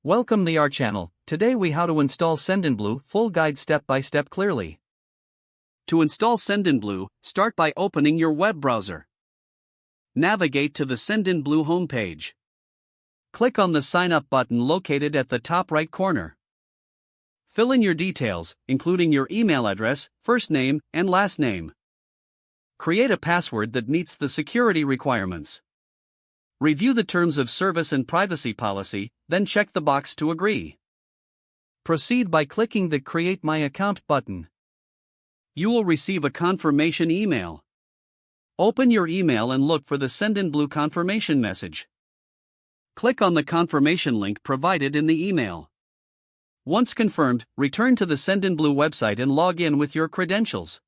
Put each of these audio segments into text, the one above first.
Welcome to our channel. Today we how to install Sendinblue, full guide step by step clearly. To install Sendinblue, start by opening your web browser. Navigate to the Sendinblue homepage. Click on the Sign Up button located at the top right corner. Fill in your details, including your email address, first name, and last name. Create a password that meets the security requirements. Review the terms of service and privacy policy, then check the box to agree. Proceed by clicking the Create My Account button. You will receive a confirmation email. Open your email and look for the Sendinblue confirmation message. Click on the confirmation link provided in the email. Once confirmed, return to the Sendinblue website and log in with your credentials.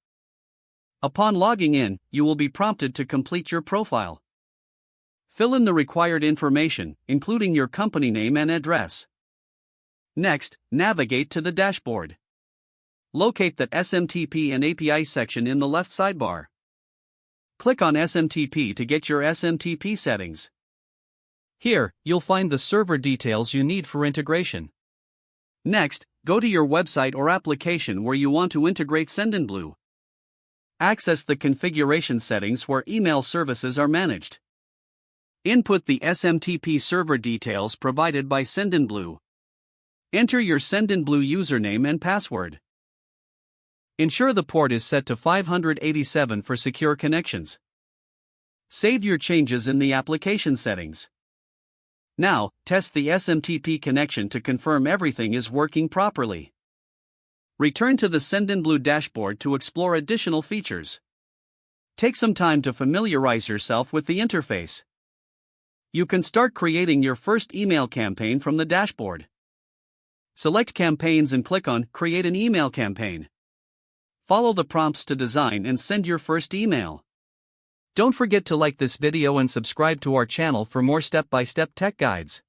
Upon logging in, you will be prompted to complete your profile. Fill in the required information, including your company name and address. Next, navigate to the dashboard. Locate the SMTP and API section in the left sidebar. Click on SMTP to get your SMTP settings. Here, you'll find the server details you need for integration. Next, go to your website or application where you want to integrate Sendinblue. Access the configuration settings where email services are managed. Input the SMTP server details provided by Sendinblue. Enter your Sendinblue username and password. Ensure the port is set to 587 for secure connections. Save your changes in the application settings. Now, test the SMTP connection to confirm everything is working properly. Return to the Sendinblue dashboard to explore additional features. Take some time to familiarize yourself with the interface. You can start creating your first email campaign from the dashboard. Select Campaigns and click on Create an Email Campaign. Follow the prompts to design and send your first email. Don't forget to like this video and subscribe to our channel for more step-by-step tech guides.